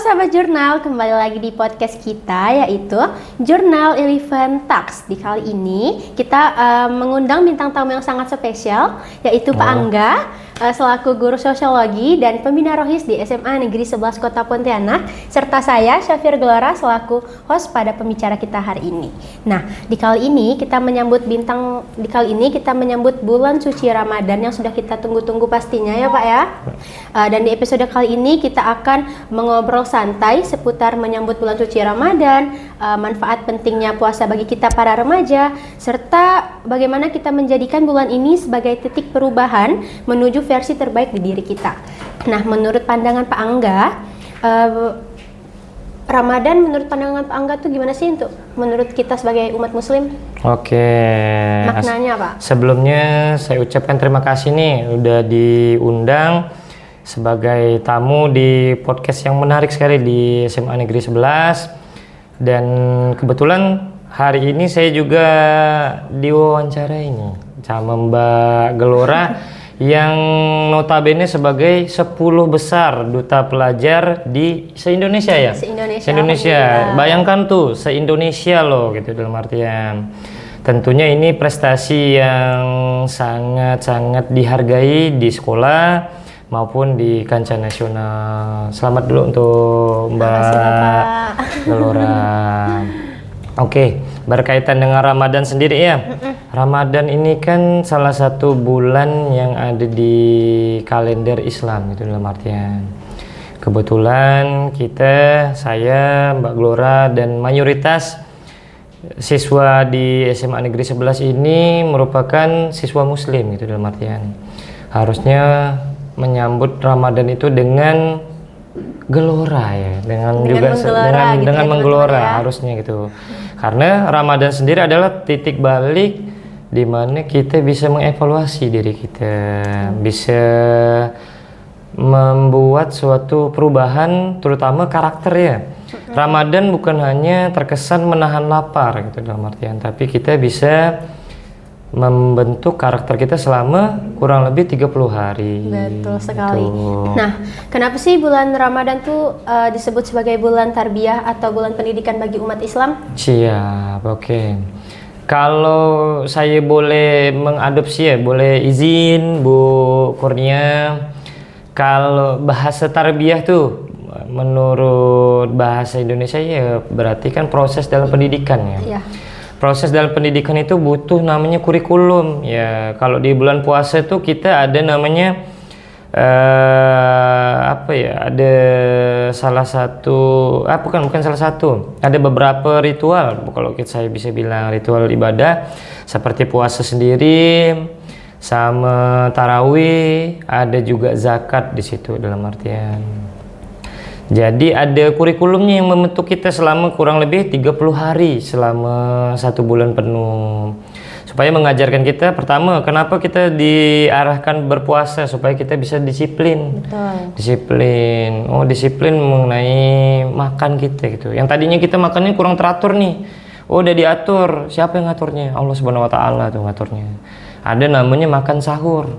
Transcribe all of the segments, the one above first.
Sahabat Jurnal, kembali lagi di podcast kita yaitu Jurnal Elephant Talks. Di kali ini kita mengundang bintang tamu yang sangat spesial yaitu Pak Angga selaku guru sosiologi dan pembina Rohis di SMA Negeri 11 Kota Pontianak, serta saya Syafir Gelora selaku host pada pembicara kita hari ini. Nah, di kali ini kita menyambut bulan suci Ramadan yang sudah kita tunggu-tunggu pastinya ya Pak ya. Dan di episode kali ini kita akan mengobrol santai seputar menyambut bulan suci Ramadan, manfaat pentingnya puasa bagi kita para remaja, serta bagaimana kita menjadikan bulan ini sebagai titik perubahan menuju versi terbaik di diri kita. Nah, menurut pandangan Pak Angga, Ramadan menurut pandangan Pak Angga tuh gimana sih menurut kita sebagai umat muslim? Oke. Maknanya Pak? Sebelumnya saya ucapkan terima kasih nih udah diundang sebagai tamu di podcast yang menarik sekali di SMA Negeri 11. Dan kebetulan hari ini saya juga diwawancarai nih sama Mbak Gelora yang notabene sebagai 10 besar duta pelajar di se-Indonesia ya? Se-Indonesia. Bayangkan tuh, se-Indonesia loh gitu dalam artian. Tentunya ini prestasi yang sangat-sangat dihargai di sekolah maupun di kancah nasional. Selamat dulu untuk Mbak Gelora. Oke, berkaitan dengan Ramadan sendiri ya. Ramadan ini kan salah satu bulan yang ada di kalender Islam gitu dalam artian. Kebetulan saya, Mbak Gelora dan mayoritas siswa di SMA Negeri 11 ini merupakan siswa muslim gitu dalam artian. Harusnya menyambut Ramadan itu dengan gelora ya, dengan menggelora harusnya gitu. Karena Ramadan sendiri adalah titik balik di mana kita bisa mengevaluasi diri kita, bisa membuat suatu perubahan terutama karakter ya. Ramadan bukan hanya terkesan menahan lapar gitu dalam artian, tapi kita bisa membentuk karakter kita selama kurang lebih 30 hari. Betul sekali. Gitu. Nah, kenapa sih bulan Ramadan tuh disebut sebagai bulan tarbiyah atau bulan pendidikan bagi umat Islam? Siap, oke. Kalau saya boleh mengadopsi ya, boleh izin Bu Kurnia, kalau bahasa tarbiyah tuh menurut bahasa Indonesia ya berarti kan proses dalam pendidikan ya. Iya. Proses dalam pendidikan itu butuh namanya kurikulum ya. Kalau di bulan puasa tuh kita ada namanya ada salah satu bukan salah satu, ada beberapa ritual kalau saya bisa bilang ritual ibadah seperti puasa sendiri sama tarawih, ada juga zakat di situ dalam artian. Jadi ada kurikulumnya yang membentuk kita selama kurang lebih 30 hari selama 1 bulan penuh. Supaya mengajarkan kita, pertama, kenapa kita diarahkan berpuasa supaya kita bisa disiplin. Betul. Disiplin. Disiplin mengenai makan kita gitu. Yang tadinya kita makannya kurang teratur nih. Udah diatur. Siapa yang ngaturnya? Allah Subhanahu wa taala tuh ngaturnya. Ada namanya makan sahur.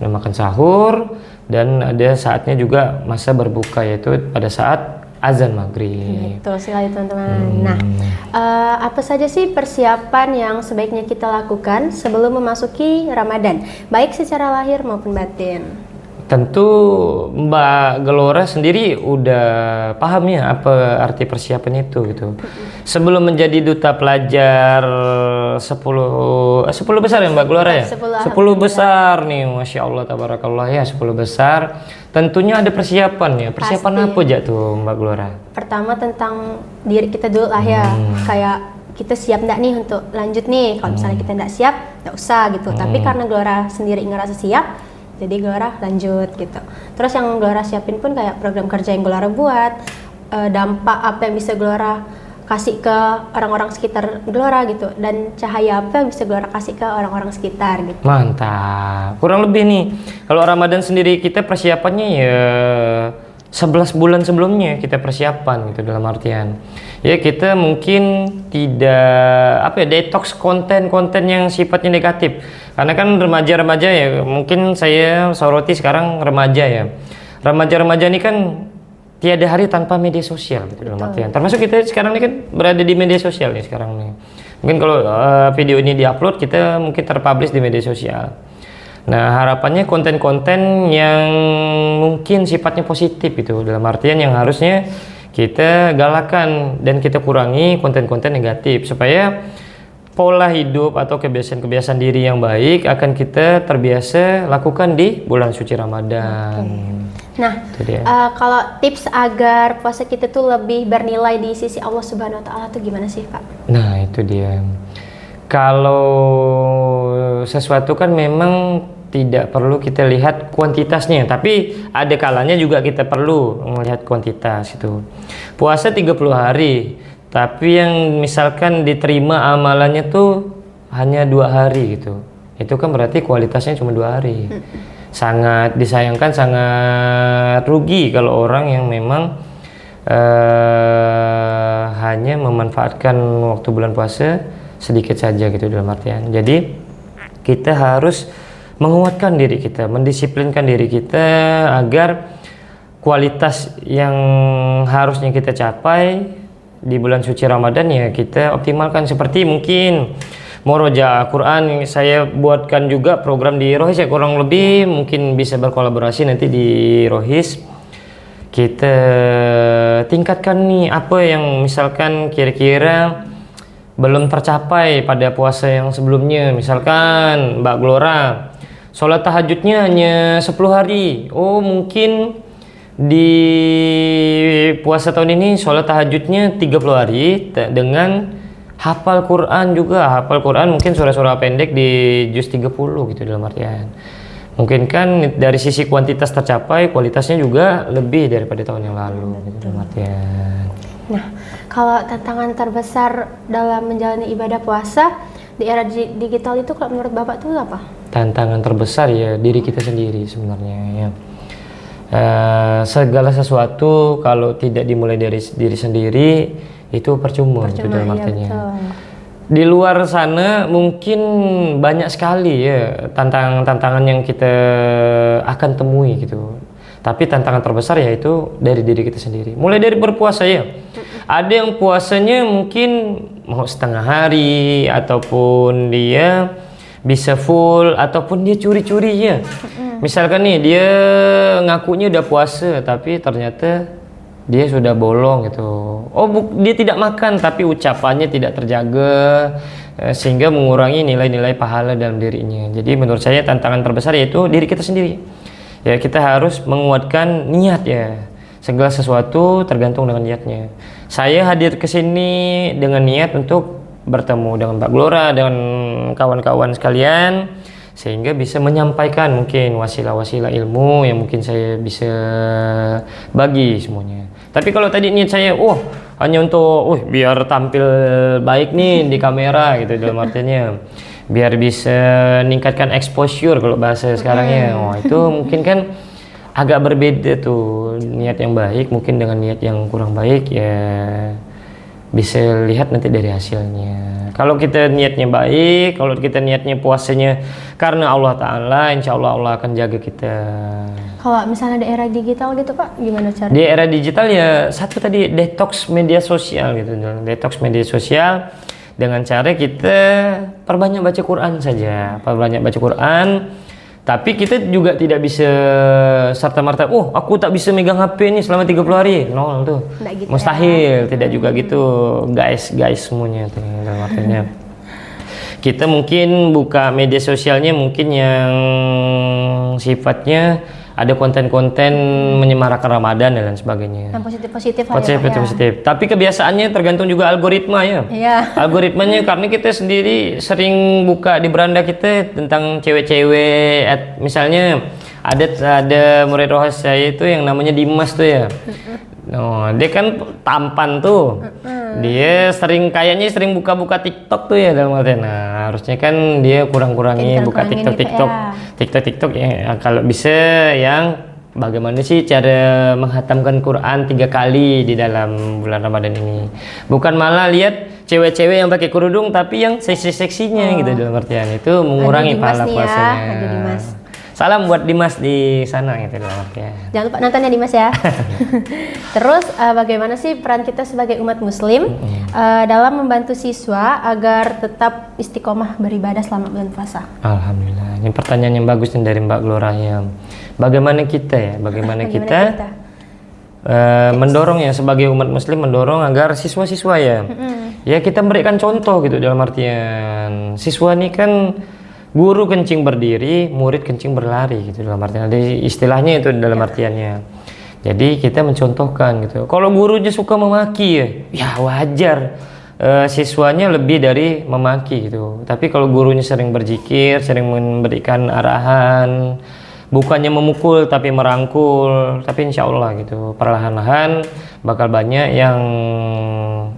Udah makan sahur. Dan ada saatnya juga masa berbuka, yaitu pada saat azan maghrib. Betul sekali teman-teman. Nah, apa saja sih persiapan yang sebaiknya kita lakukan sebelum memasuki Ramadan, baik secara lahir maupun batin? Tentu Mbak Gelora sendiri udah paham ya apa arti persiapan itu gitu. Sebelum menjadi duta pelajar 10 besar ya Mbak Gelora ya? 10 besar nih, Masya Allah, tabarakallah ya, 10 besar. Tentunya ada persiapan ya. Persiapan pasti. Apa aja tuh Mbak Gelora? Pertama tentang diri kita dulu lah ya. Kayak kita siap enggak nih untuk lanjut nih. Kalau misalnya kita enggak siap, enggak usah gitu. Tapi karena Gelora sendiri ngerasa siap, jadi Gelora lanjut gitu. Terus yang Gelora siapin pun kayak program kerja yang Gelora buat, dampak apa yang bisa Gelora kasih ke orang-orang sekitar Gelora gitu, dan cahaya apa yang bisa Gelora kasih ke orang-orang sekitar gitu. Mantap. Kurang lebih nih, kalau Ramadan sendiri kita persiapannya ya 11 bulan sebelumnya kita persiapan gitu dalam artian. Ya kita mungkin tidak detox konten-konten yang sifatnya negatif. Karena kan remaja-remaja ya, mungkin saya soroti sekarang remaja ya. Remaja-remaja ini kan tiada hari tanpa media sosial gitu dalam artian. Termasuk kita sekarang ini kan berada di media sosial nih sekarang nih. Mungkin kalau video ini diupload kita mungkin terpublish di media sosial. Nah, harapannya konten-konten yang mungkin sifatnya positif itu dalam artian yang harusnya kita galakan dan kita kurangi konten-konten negatif supaya pola hidup atau kebiasaan-kebiasaan diri yang baik akan kita terbiasa lakukan di bulan suci Ramadan. Nah, kalau tips agar puasa kita tuh lebih bernilai di sisi Allah Subhanahu Wa Taala tuh gimana sih, Kak? Nah, itu dia. Kalau sesuatu kan memang tidak perlu kita lihat kuantitasnya, tapi ada kalanya juga kita perlu melihat kuantitas itu. Puasa 30 hari, tapi yang misalkan diterima amalannya tuh hanya 2 hari gitu. Itu kan berarti kualitasnya cuma 2 hari. Sangat disayangkan, sangat rugi kalau orang yang memang hanya memanfaatkan waktu bulan puasa sedikit saja gitu dalam artian. Jadi kita harus menguatkan diri kita, mendisiplinkan diri kita agar kualitas yang harusnya kita capai di bulan suci Ramadan ya kita optimalkan. Seperti mungkin murojaah Quran, saya buatkan juga program di Rohis ya, kurang lebih mungkin bisa berkolaborasi nanti di Rohis. Kita tingkatkan nih apa yang misalkan kira-kira belum tercapai pada puasa yang sebelumnya. Misalkan Mbak Glora sholat tahajudnya hanya 10 hari. Oh, mungkin di puasa tahun ini sholat tahajudnya 30 hari dengan hafal Quran juga. Hafal Quran mungkin surah-surah pendek di juz 30 gitu dalam artian. Mungkin kan dari sisi kuantitas tercapai, kualitasnya juga lebih daripada tahun yang lalu gitu dalam artian. Nah, kalau tantangan terbesar dalam menjalani ibadah puasa di era digital itu kalau menurut Bapak itu apa? Tantangan terbesar ya diri kita sendiri sebenarnya ya. Segala sesuatu kalau tidak dimulai dari diri sendiri itu percuma gitu dalam artinya. Iya, di luar sana mungkin banyak sekali ya tantangan yang kita akan temui gitu. Tapi tantangan terbesar yaitu dari diri kita sendiri. Mulai dari berpuasa ya. Ada yang puasanya mungkin mau setengah hari ataupun dia bisa full ataupun dia curi-curi ya. Misalkan nih dia ngakunya udah puasa tapi ternyata dia sudah bolong gitu. Oh, dia tidak makan tapi ucapannya tidak terjaga sehingga mengurangi nilai-nilai pahala dalam dirinya. Jadi menurut saya tantangan terbesar yaitu diri kita sendiri. Ya, kita harus menguatkan niat ya. Segala sesuatu tergantung dengan niatnya. Saya hadir ke sini dengan niat untuk bertemu dengan Mbak Glora, dengan kawan-kawan sekalian, sehingga bisa menyampaikan mungkin wasilah-wasilah ilmu yang mungkin saya bisa bagi semuanya. Tapi kalau tadi niat saya, hanya untuk, biar tampil baik nih di kamera gitu dalam artinya, biar bisa meningkatkan exposure kalau bahasa sekarangnya, itu mungkin kan agak berbeda tuh niat yang baik mungkin dengan niat yang kurang baik ya bisa lihat nanti dari hasilnya. Kalau kita niatnya baik, kalau kita niatnya puasanya karena Allah Ta'ala, insya Allah Allah akan jaga kita. Kalau misalnya di era digital gitu Pak, gimana caranya? Di era digital ya satu tadi detox media sosial gitu, detox media sosial dengan cara kita perbanyak baca Quran saja, perbanyak baca Quran. Tapi kita juga tidak bisa serta-merta, aku tak bisa megang HP ini selama 30 hari. Nol tuh. Gitu mustahil, ya. Tidak juga gitu. Guys semuanya tuh dalam artinya. Kita mungkin buka media sosialnya mungkin yang sifatnya ada konten-konten menyemarakan Ramadan dan lain sebagainya. Yang positif-positif aja. Positif. Tapi kebiasaannya tergantung juga algoritma ya. Iya. Algoritmanya karena kita sendiri sering buka di beranda kita tentang cewek-cewek. Misalnya ada murid rohis saya itu yang namanya Dimas tuh ya. Dia kan tampan tuh. Dia kayaknya sering buka-buka TikTok tuh ya dalam artian. Nah, harusnya kan dia kurang-kurangi buka TikTok ya. Kalau bisa yang bagaimana sih cara menghatamkan Quran 3 kali di dalam bulan Ramadan ini. Bukan malah lihat cewek-cewek yang pakai kerudung tapi yang seksi-seksinya gitu dalam artian itu mengurangi pahala puasanya. Salam buat Dimas di sana gitu dalam artian. Jangan lupa nonton ya Dimas ya. Terus bagaimana sih peran kita sebagai umat muslim dalam membantu siswa agar tetap istiqomah beribadah selama bulan puasa? Alhamdulillah. Ini pertanyaan yang bagus nih dari Mbak Glora ya. Bagaimana kita kita mendorong ya sebagai umat muslim mendorong agar siswa-siswa ya. Ya kita memberikan contoh gitu dalam artian siswa ini kan guru kencing berdiri, murid kencing berlari gitu dalam artian. Ada istilahnya itu dalam artiannya. Jadi kita mencontohkan gitu. Kalau gurunya suka memaki ya wajar. Siswanya lebih dari memaki gitu. Tapi kalau gurunya sering berzikir, sering memberikan arahan, bukannya memukul tapi merangkul, tapi insya Allah gitu perlahan-lahan bakal banyak yang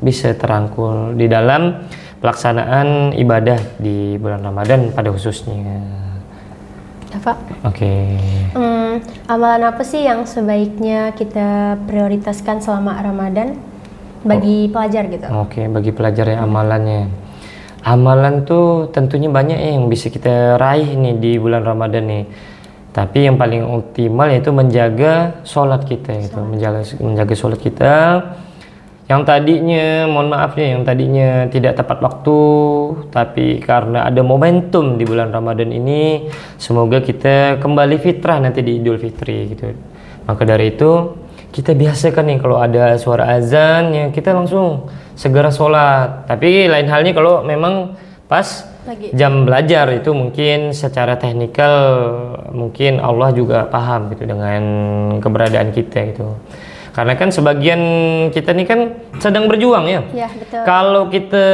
bisa terangkul di dalam pelaksanaan ibadah di bulan Ramadan pada khususnya. Pak. Oke. Amalan apa sih yang sebaiknya kita prioritaskan selama Ramadan bagi pelajar gitu? Oke, bagi pelajar ya amalannya. Amalan tuh tentunya banyak yang bisa kita raih nih di bulan Ramadan nih. Tapi yang paling optimal yaitu menjaga sholat kita gitu, menjaga sholat kita. Yang tadinya, mohon maaf nih, yang tadinya tidak tepat waktu, tapi karena ada momentum di bulan Ramadan ini, semoga kita kembali fitrah nanti di Idul Fitri gitu. Maka dari itu, kita biasakan nih kalau ada suara azan, ya kita langsung segera sholat. Tapi lain halnya kalau memang pas jam belajar itu mungkin secara teknikal mungkin Allah juga paham gitu dengan keberadaan kita gitu. Karena kan sebagian kita nih kan sedang berjuang ya. Iya, betul. Kalau kita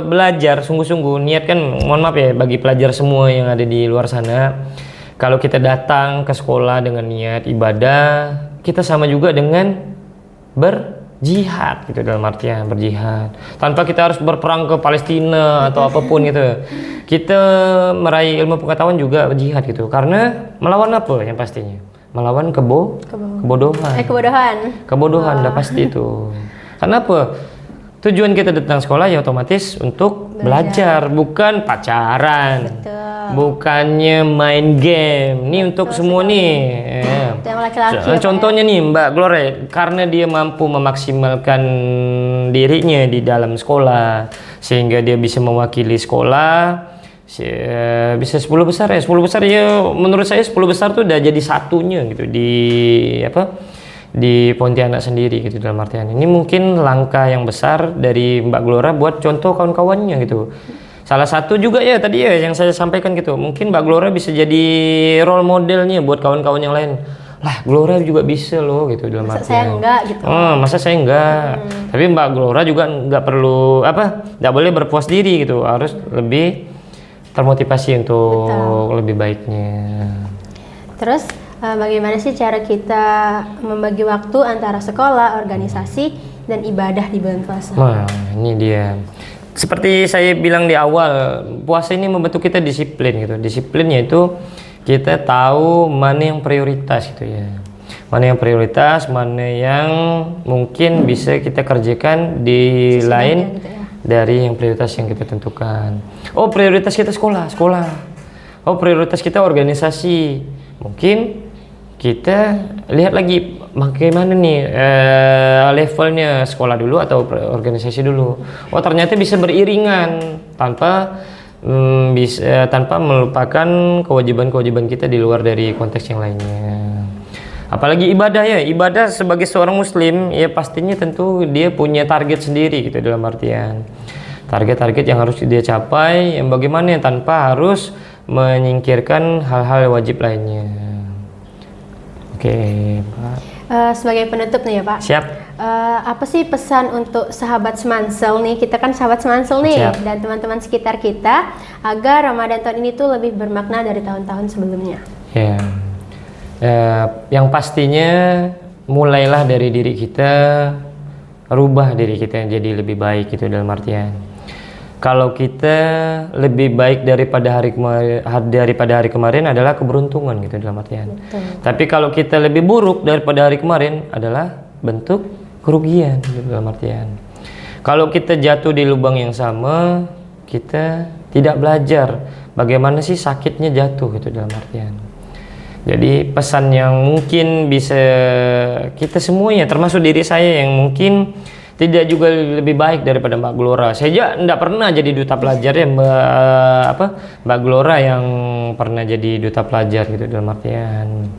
belajar sungguh-sungguh, niat kan, mohon maaf ya bagi pelajar semua yang ada di luar sana. Kalau kita datang ke sekolah dengan niat ibadah, kita sama juga dengan berjihad gitu dalam artian berjihad. Tanpa kita harus berperang ke Palestina atau apapun gitu. Kita meraih ilmu pengetahuan juga berjihad gitu. Karena melawan apa yang pastinya? Melawan kebodohan. Kebodohan udah pasti itu. Kenapa? Tujuan kita datang sekolah ya otomatis untuk belajar, bukan pacaran. Betul. Bukannya main game. Ini untuk semua nih. Yang laki-laki. Contohnya nih Mbak Glore, karena dia mampu memaksimalkan dirinya di dalam sekolah sehingga dia bisa mewakili sekolah. Bisa 10 besar ya, 10 besar ya menurut saya 10 besar tuh udah jadi satunya gitu di Pontianak sendiri gitu dalam artian ini mungkin langkah yang besar dari Mbak Glora buat contoh kawan-kawannya gitu. Salah satu juga ya tadi ya yang saya sampaikan gitu, mungkin Mbak Glora bisa jadi role modelnya buat kawan-kawan yang lain. Lah Glora juga bisa loh gitu dalam artian. Masa saya enggak gitu. Masa saya enggak. Tapi Mbak Glora juga enggak perlu enggak boleh berpuas diri gitu, harus lebih termotivasi untuk lebih baiknya. Terus bagaimana sih cara kita membagi waktu antara sekolah, organisasi, dan ibadah di bulan puasa? Nah, ini dia. Seperti saya bilang di awal, puasa ini membentuk kita disiplin gitu. Disiplinnya itu kita tahu mana yang prioritas gitu ya. Mana yang prioritas, mana yang mungkin bisa kita kerjakan di lain gitu ya. Dari yang prioritas yang kita tentukan. Oh prioritas kita sekolah. Oh prioritas kita organisasi. Mungkin kita lihat lagi bagaimana nih levelnya sekolah dulu atau organisasi dulu. Oh ternyata bisa beriringan tanpa melupakan kewajiban-kewajiban kita di luar dari konteks yang lainnya. Apalagi ibadah ya, ibadah sebagai seorang muslim ya pastinya tentu dia punya target sendiri gitu dalam artian target-target yang harus dia capai yang bagaimana tanpa harus menyingkirkan hal-hal wajib lainnya. Oke, Pak. Sebagai penutup nih ya Pak. Siap. Apa sih pesan untuk sahabat Semansel nih? Kita kan sahabat Semansel nih. Siap. Dan teman-teman sekitar kita agar Ramadan tahun ini tuh lebih bermakna dari tahun-tahun sebelumnya. Ya. Yang pastinya mulailah dari diri kita, rubah diri kita jadi lebih baik gitu dalam artian kalau kita lebih baik daripada hari kemarin adalah keberuntungan gitu dalam artian. Betul. Tapi kalau kita lebih buruk daripada hari kemarin adalah bentuk kerugian gitu dalam artian kalau kita jatuh di lubang yang sama kita tidak belajar bagaimana sih sakitnya jatuh gitu dalam artian. Jadi pesan yang mungkin bisa kita semuanya, termasuk diri saya yang mungkin tidak juga lebih baik daripada Mbak Glora. Saya juga tidak pernah jadi duta pelajar ya Mbak Glora yang pernah jadi duta pelajar gitu dalam artian.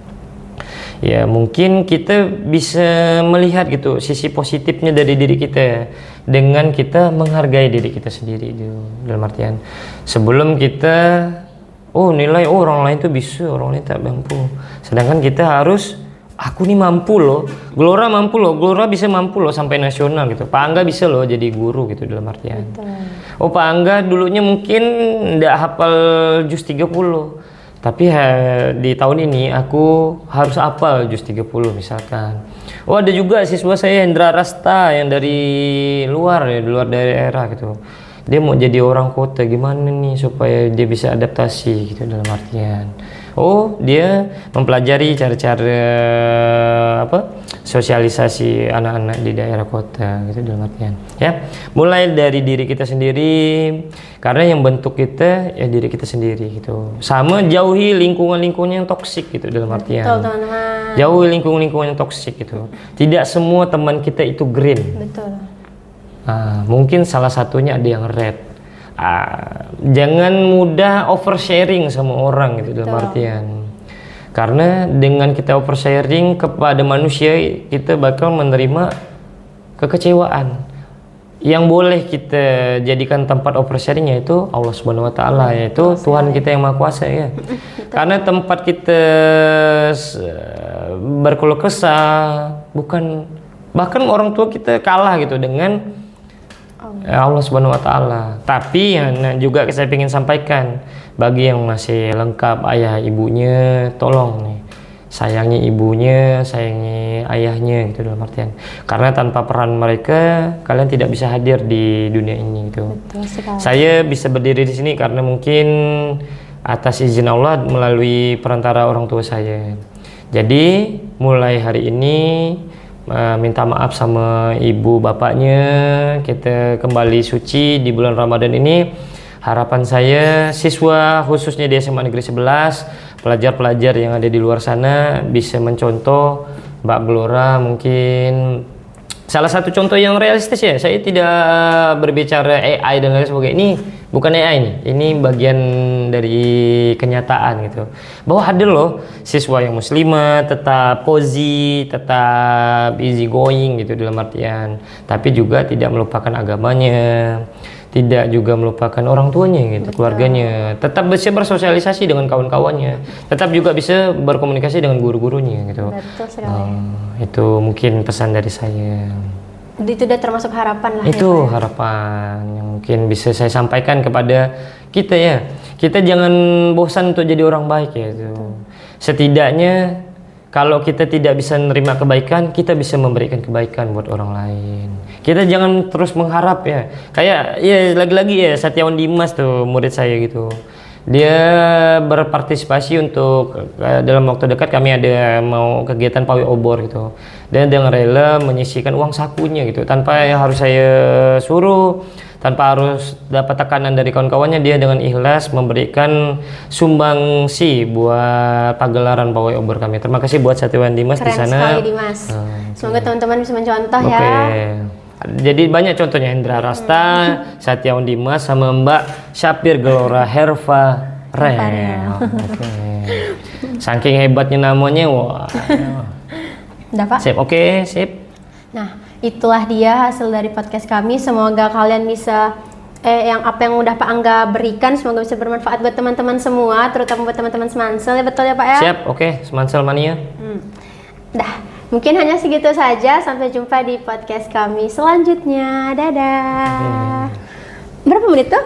Ya mungkin kita bisa melihat gitu sisi positifnya dari diri kita dengan kita menghargai diri kita sendiri gitu dalam artian. Sebelum kita nilai orang lain tuh bisa, orang lain tak mampu. Sedangkan kita harus, aku nih mampu loh, Glora mampu loh, Glora bisa mampu loh sampai nasional gitu. Pak Angga bisa loh jadi guru gitu dalam artian. Betul. Pak Angga dulunya mungkin nggak hafal juz 30. Tapi di tahun ini aku harus hafal juz 30 misalkan. Ada juga siswa saya Hendra Rasta yang dari luar daerah gitu. Dia mau jadi orang kota, gimana nih supaya dia bisa adaptasi gitu dalam artian. Dia mempelajari cara-cara sosialisasi anak-anak di daerah kota gitu dalam artian. Ya, mulai dari diri kita sendiri, karena yang bentuk kita ya diri kita sendiri gitu. Sama jauhi lingkungan-lingkungan yang toksik gitu dalam artian. Betul, teman-teman. Jauhi lingkungan-lingkungan yang toksik gitu. Tidak semua teman kita itu green. Betul. Mungkin salah satunya ada yang red. Jangan mudah oversharing sama orang gitu dalam artian. Karena dengan kita oversharing kepada manusia, kita bakal menerima kekecewaan. Yang boleh kita jadikan tempat oversharing yaitu Allah Subhanahu wa taala, yaitu Tuhan kita yang Maha Kuasa ya. Karena tempat kita berkeluh kesah, bahkan orang tua kita kalah gitu dengan Allah Subhanahu wa taala. Tapi juga saya ingin sampaikan bagi yang masih lengkap ayah ibunya, tolong nih sayangi ibunya, sayangi ayahnya gitu dalam artian. Karena tanpa peran mereka kalian tidak bisa hadir di dunia ini gitu. Betul sekali. Saya bisa berdiri di sini karena mungkin atas izin Allah melalui perantara orang tua saya. Jadi mulai hari ini minta maaf sama ibu bapaknya, kita kembali suci di bulan Ramadan ini. Harapan saya siswa khususnya di SMA Negeri 11, pelajar-pelajar yang ada di luar sana bisa mencontoh Mbak Glora. Mungkin salah satu contoh yang realistis ya, saya tidak berbicara AI dan lain sebagainya. Ini bukan AI ini bagian dari kenyataan gitu. Bahwa ada loh siswa yang muslimah tetap cozy, tetap easy going gitu dalam artian, tapi juga tidak melupakan agamanya, tidak juga melupakan orang tuanya gitu. Betul. Keluarganya, tetap bisa bersosialisasi dengan kawan-kawannya, tetap juga bisa berkomunikasi dengan guru-gurunya gitu. Betul sekali. Itu mungkin pesan dari saya. Itu udah termasuk harapan lah. Itu ya, harapan yang mungkin bisa saya sampaikan kepada kita ya. Kita jangan bosan untuk jadi orang baik ya itu. Setidaknya kalau kita tidak bisa menerima kebaikan, kita bisa memberikan kebaikan buat orang lain. Kita jangan terus mengharap ya. Kayak ya lagi-lagi ya Satyawan Dimas tuh murid saya gitu. Dia berpartisipasi untuk dalam waktu dekat kami ada mau kegiatan pawai obor gitu. Dan dia rela menyisihkan uang sakunya gitu tanpa harus saya suruh, tanpa harus dapat tekanan dari kawan-kawannya. Dia dengan ikhlas memberikan sumbangsi buat pagelaran pawai obor kami. Terima kasih buat Satyawan Dimas di sana. Keren sekali Dimas. Semoga teman-teman bisa mencontoh ya. Jadi banyak contohnya Hendra Rasta, Satyawan Dimas sama Mbak Syapir Glora Herva Rel. Saking hebatnya namanya, wah. Udah Pak? Sip, sip. Nah, itulah dia hasil dari podcast kami. Semoga kalian bisa yang udah Pak Angga berikan semoga bisa bermanfaat buat teman-teman semua, terutama buat teman-teman Semansel ya, betul ya Pak ya? Siap, Semansel mania. Mungkin hanya segitu saja. Sampai jumpa di podcast kami selanjutnya. Dadah. Berapa menit tuh?